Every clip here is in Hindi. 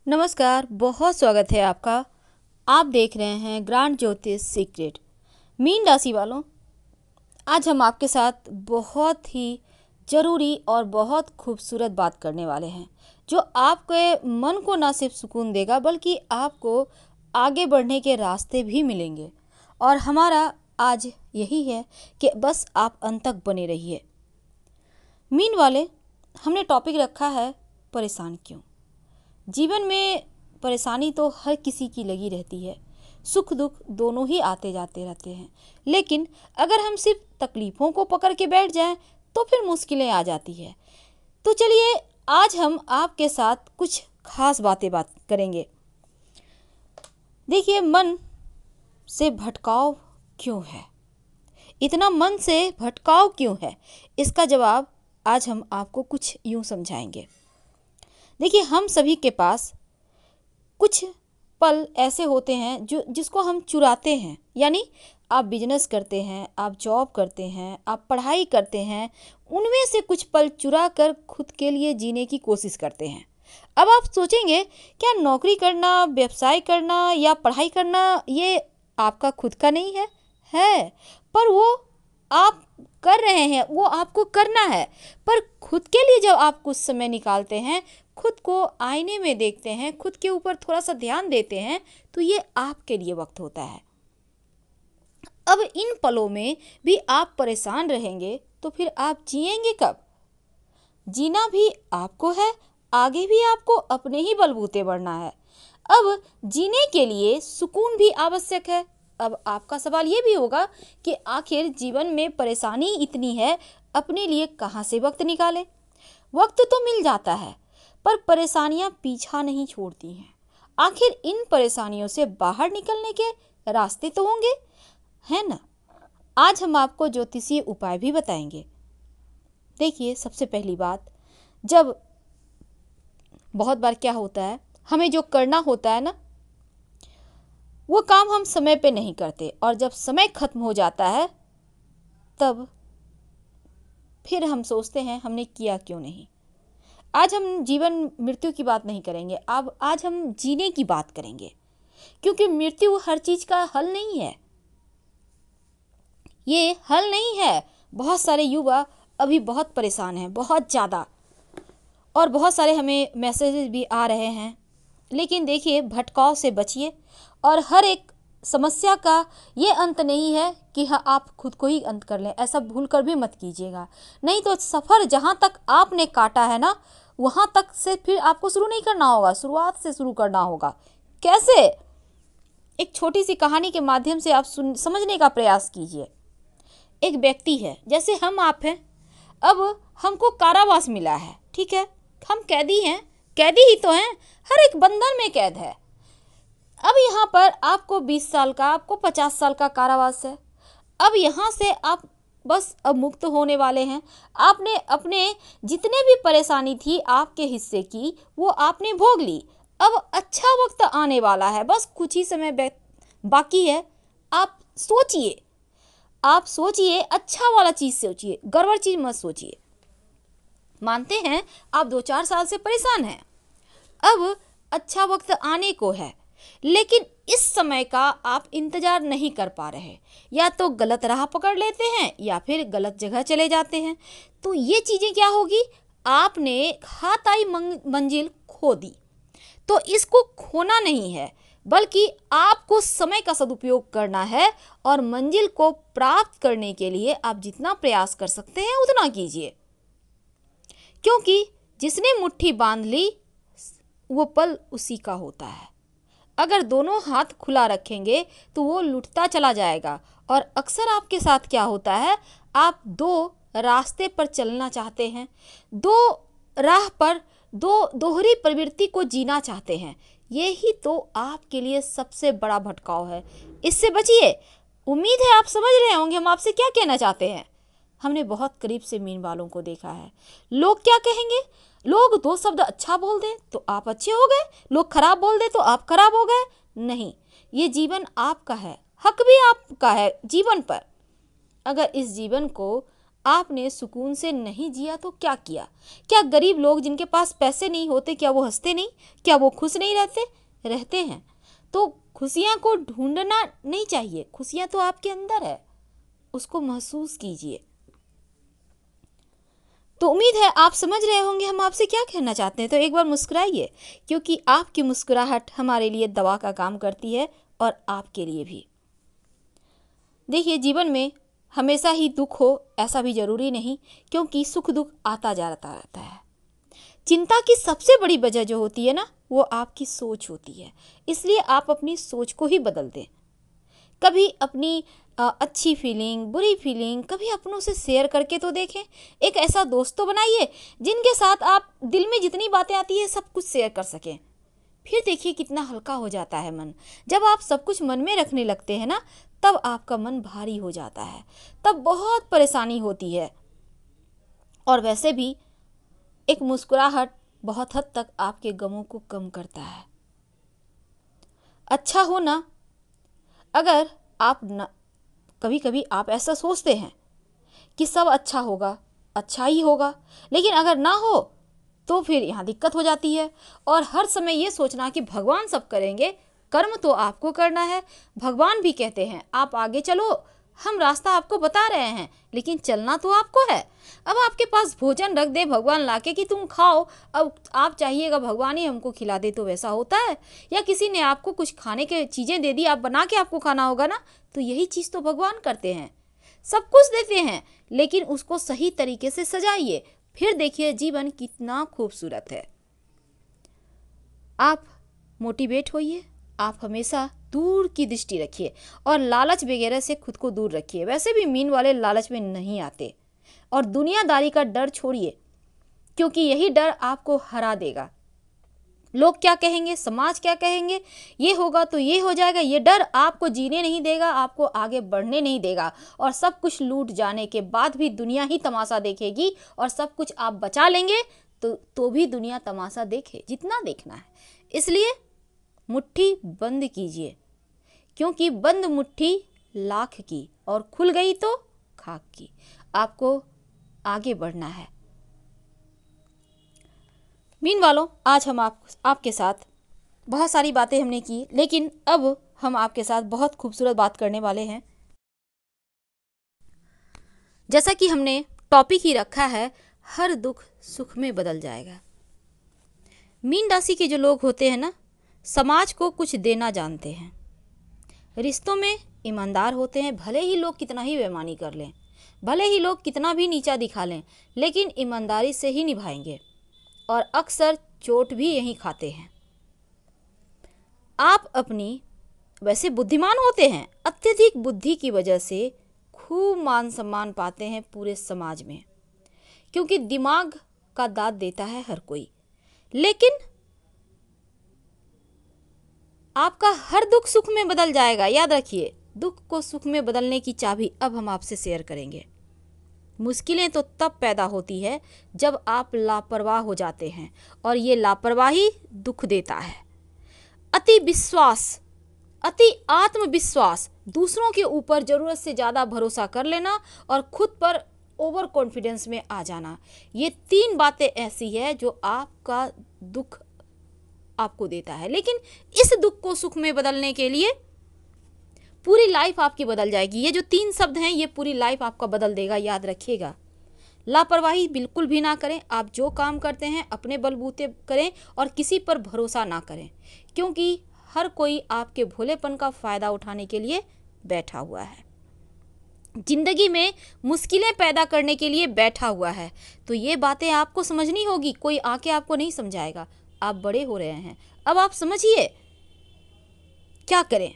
नमस्कार, बहुत स्वागत है आपका। आप देख रहे हैं ग्रांड ज्योतिष सीक्रेट। मीन राशि वालों, आज हम आपके साथ बहुत ही ज़रूरी और बहुत खूबसूरत बात करने वाले हैं, जो आपके मन को ना सिर्फ सुकून देगा बल्कि आपको आगे बढ़ने के रास्ते भी मिलेंगे। और हमारा आज यही है कि बस आप अंत तक बने रहिए। मीन वाले, हमने टॉपिक रखा है परेशान क्यों। जीवन में परेशानी तो हर किसी की लगी रहती है, सुख दुख दोनों ही आते जाते रहते हैं। लेकिन अगर हम सिर्फ तकलीफ़ों को पकड़ के बैठ जाएं तो फिर मुश्किलें आ जाती है। तो चलिए, आज हम आपके साथ कुछ खास बात करेंगे। देखिए, मन से भटकाव क्यों है, इतना मन से भटकाव क्यों है, इसका जवाब आज हम आपको कुछ यूँ समझाएंगे। देखिए, हम सभी के पास कुछ पल ऐसे होते हैं जिसको हम चुराते हैं। यानी आप बिजनेस करते हैं, आप जॉब करते हैं, आप पढ़ाई करते हैं, उनमें से कुछ पल चुरा कर खुद के लिए जीने की कोशिश करते हैं। अब आप सोचेंगे, क्या नौकरी करना, व्यवसाय करना या पढ़ाई करना ये आपका खुद का नहीं है? है, पर वो आप कर रहे हैं, वो आपको करना है। पर खुद के लिए जब आप कुछ समय निकालते हैं, खुद को आईने में देखते हैं, खुद के ऊपर थोड़ा सा ध्यान देते हैं, तो ये आपके लिए वक्त होता है। अब इन पलों में भी आप परेशान रहेंगे तो फिर आप जिएंगे कब? जीना भी आपको है, आगे भी आपको अपने ही बलबूते बढ़ना है। अब जीने के लिए सुकून भी आवश्यक है। अब आपका सवाल ये भी होगा कि आखिर जीवन में परेशानी इतनी है, अपने लिए कहाँ से वक्त निकालें? वक्त तो मिल जाता है, पर परेशानियां पीछा नहीं छोड़ती हैं। आखिर इन परेशानियों से बाहर निकलने के रास्ते तो होंगे, है ना? आज हम आपको ज्योतिषीय उपाय भी बताएंगे। देखिए, सबसे पहली बात, जब बहुत बार क्या होता है, हमें जो करना होता है ना, वो काम हम समय पे नहीं करते, और जब समय खत्म हो जाता है तब फिर हम सोचते हैं हमने किया क्यों नहीं। आज हम जीवन मृत्यु की बात नहीं करेंगे, अब आज हम जीने की बात करेंगे, क्योंकि मृत्यु हर चीज का हल नहीं है। ये हल नहीं है। बहुत सारे युवा अभी बहुत परेशान हैं, बहुत ज़्यादा, और बहुत सारे हमें मैसेजेस भी आ रहे हैं। लेकिन देखिए, भटकाव से बचिए, और हर एक समस्या का ये अंत नहीं है कि हाँ आप खुद को ही अंत कर लें। ऐसा भूल कर भी मत कीजिएगा, नहीं तो सफ़र जहाँ तक आपने काटा है ना, वहाँ तक से फिर आपको शुरू नहीं करना होगा, शुरुआत से शुरू करना होगा। कैसे? एक छोटी सी कहानी के माध्यम से आप समझने का प्रयास कीजिए। एक व्यक्ति है, जैसे हम आप हैं। अब हमको कारावास मिला है, ठीक है, हम कैदी हैं, कैदी ही तो हैं, हर एक बंधन में कैद है। अब यहाँ पर आपको 20 साल का, आपको 50 साल का कारावास है। अब यहाँ से आप बस अब मुक्त होने वाले हैं। आपने अपने जितने भी परेशानी थी आपके हिस्से की, वो आपने भोग ली। अब अच्छा वक्त आने वाला है, बस कुछ ही समय बाकी है। आप सोचिए, आप सोचिए, अच्छा वाला चीज़ सोचिए, गड़बड़ चीज़ मत सोचिए। मानते हैं आप 2-4 साल से परेशान हैं, अब अच्छा वक्त आने को है, लेकिन इस समय का आप इंतजार नहीं कर पा रहे। या तो गलत राह पकड़ लेते हैं या फिर गलत जगह चले जाते हैं। तो ये चीज़ें क्या होगी, आपने हाथ आई मंजिल खो दी। तो इसको खोना नहीं है, बल्कि आपको समय का सदुपयोग करना है, और मंजिल को प्राप्त करने के लिए आप जितना प्रयास कर सकते हैं उतना कीजिए। क्योंकि जिसने मुट्ठी बांध ली वो पल उसी का होता है। अगर दोनों हाथ खुला रखेंगे तो वो लुटता चला जाएगा। और अक्सर आपके साथ क्या होता है, आप दो रास्ते पर चलना चाहते हैं, दो राह पर दो दोहरी प्रवृत्ति को जीना चाहते हैं। यही तो आपके लिए सबसे बड़ा भटकाव है, इससे बचिए। उम्मीद है आप समझ रहे होंगे हम आपसे क्या कहना चाहते हैं। हमने बहुत करीब से मीन वालों को देखा है। लोग क्या कहेंगे, लोग 2 शब्द अच्छा बोल दें तो आप अच्छे हो गए, लोग खराब बोल दें तो आप खराब हो गए। नहीं, ये जीवन आपका है, हक भी आपका है जीवन पर। अगर इस जीवन को आपने सुकून से नहीं जिया तो क्या किया? क्या गरीब लोग जिनके पास पैसे नहीं होते, क्या वो हंसते नहीं? क्या वो खुश नहीं रहते? रहते हैं। तो खुशियाँ को ढूंढना नहीं चाहिए, खुशियाँ तो आपके अंदर है, उसको महसूस कीजिए। तो उम्मीद है आप समझ रहे होंगे हम आपसे क्या कहना चाहते हैं। तो एक बार मुस्कुराइए, क्योंकि आपकी मुस्कुराहट हमारे लिए दवा का काम करती है और आपके लिए भी। देखिए, जीवन में हमेशा ही दुख हो ऐसा भी ज़रूरी नहीं, क्योंकि सुख दुख आता जाता रहता है। चिंता की सबसे बड़ी वजह जो होती है ना, वो आपकी सोच होती है। इसलिए आप अपनी सोच को ही बदल दें। कभी अपनी अच्छी फीलिंग, बुरी फीलिंग कभी अपनों से शेयर करके तो देखें। एक ऐसा दोस्त तो बनाइए जिनके साथ आप दिल में जितनी बातें आती है सब कुछ शेयर कर सकें। फिर देखिए कितना हल्का हो जाता है मन। जब आप सब कुछ मन में रखने लगते हैं ना, तब आपका मन भारी हो जाता है, तब बहुत परेशानी होती है। और वैसे भी एक मुस्कुराहट बहुत हद तक आपके गमों को कम करता है। अच्छा हो ना, अगर आप न कभी कभी आप ऐसा सोचते हैं कि सब अच्छा होगा, अच्छा ही होगा, लेकिन अगर ना हो तो फिर यहाँ दिक्कत हो जाती है। और हर समय ये सोचना कि भगवान सब करेंगे, कर्म तो आपको करना है। भगवान भी कहते हैं आप आगे चलो, हम रास्ता आपको बता रहे हैं, लेकिन चलना तो आपको है। अब आपके पास भोजन रख दे भगवान लाके कि तुम खाओ, अब आप चाहिएगा भगवान ही हमको खिला दे, तो वैसा होता है? या किसी ने आपको कुछ खाने के चीज़ें दे दी, आप बना के आपको खाना होगा ना, तो यही चीज़ तो भगवान करते हैं। सब कुछ देते हैं, लेकिन उसको सही तरीके से सजाइए, फिर देखिए जीवन कितना खूबसूरत है। आप मोटिवेट होइए, आप हमेशा दूर की दृष्टि रखिए और लालच वगैरह से खुद को दूर रखिए। वैसे भी मीन वाले लालच में नहीं आते। और दुनियादारी का डर छोड़िए, क्योंकि यही डर आपको हरा देगा। लोग क्या कहेंगे, समाज क्या कहेंगे, ये होगा तो ये हो जाएगा, ये डर आपको जीने नहीं देगा, आपको आगे बढ़ने नहीं देगा। और सब कुछ लूट जाने के बाद भी दुनिया ही तमाशा देखेगी, और सब कुछ आप बचा लेंगे तो भी दुनिया तमाशा देखे, जितना देखना है। इसलिए मुट्ठी बंद कीजिए, क्योंकि बंद मुट्ठी लाख की और खुल गई तो खाक की। आपको आगे बढ़ना है। मीन वालों, आज हम आपके साथ बहुत सारी बातें हमने की, लेकिन अब हम आपके साथ बहुत खूबसूरत बात करने वाले हैं। जैसा कि हमने टॉपिक ही रखा है, हर दुख सुख में बदल जाएगा। मीन राशि के जो लोग होते हैं ना, समाज को कुछ देना जानते हैं, रिश्तों में ईमानदार होते हैं। भले ही लोग कितना ही बेईमानी कर लें, भले ही लोग कितना भी नीचा दिखा लें, लेकिन ईमानदारी से ही निभाएंगे, और अक्सर चोट भी यहीं खाते हैं। आप अपनी वैसे बुद्धिमान होते हैं, अत्यधिक बुद्धि की वजह से खूब मान सम्मान पाते हैं पूरे समाज में, क्योंकि दिमाग का दाद देता है हर कोई। लेकिन आपका हर दुख सुख में बदल जाएगा, याद रखिए। दुख को सुख में बदलने की चाबी अब हम आपसे शेयर करेंगे। मुश्किलें तो तब पैदा होती है जब आप लापरवाह हो जाते हैं, और ये लापरवाही दुख देता है। अति विश्वास, अति आत्मविश्वास, दूसरों के ऊपर ज़रूरत से ज़्यादा भरोसा कर लेना और खुद पर ओवर कॉन्फिडेंस में आ जाना, ये 3 बातें ऐसी है जो आपका दुख आपको देता है। लेकिन इस दुख को सुख में बदलने के लिए पूरी लाइफ आपकी बदल जाएगी। ये जो 3 शब्द हैं, ये पूरी लाइफ आपका बदल देगा, याद रखिएगा। लापरवाही बिल्कुल भी ना करें। आप जो काम करते हैं अपने बलबूते करें और किसी पर भरोसा ना करें, क्योंकि हर कोई आपके भोलेपन का फ़ायदा उठाने के लिए बैठा हुआ है, जिंदगी में मुश्किलें पैदा करने के लिए बैठा हुआ है। तो ये बातें आपको समझनी होगी, कोई आके आपको नहीं समझाएगा। आप बड़े हो रहे हैं, अब आप समझिए क्या करें।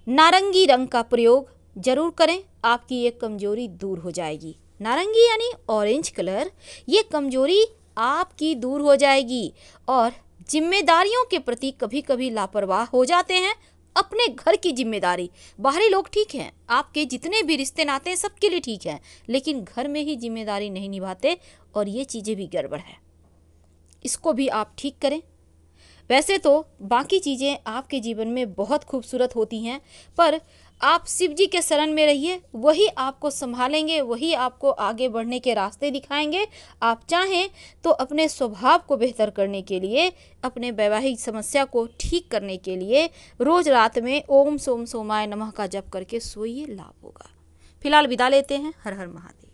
नारंगी रंग का प्रयोग जरूर करें, आपकी ये कमजोरी दूर हो जाएगी। नारंगी यानी ऑरेंज कलर, ये कमजोरी आपकी दूर हो जाएगी। और जिम्मेदारियों के प्रति कभी कभी लापरवाह हो जाते हैं। अपने घर की जिम्मेदारी, बाहरी लोग ठीक हैं, आपके जितने भी रिश्ते नाते हैं सबके लिए ठीक है, लेकिन घर में ही जिम्मेदारी नहीं निभाते, और ये चीज़ें भी गड़बड़ है। इसको भी आप ठीक करें। वैसे तो बाकी चीज़ें आपके जीवन में बहुत खूबसूरत होती हैं, पर आप शिव जी के शरण में रहिए, वही आपको संभालेंगे, वही आपको आगे बढ़ने के रास्ते दिखाएंगे। आप चाहें तो अपने स्वभाव को बेहतर करने के लिए, अपने वैवाहिक समस्या को ठीक करने के लिए रोज रात में ओम सोम सोमाय नमः का जप करके सोइए, लाभ होगा। फिलहाल विदा लेते हैं। हर हर महादेव।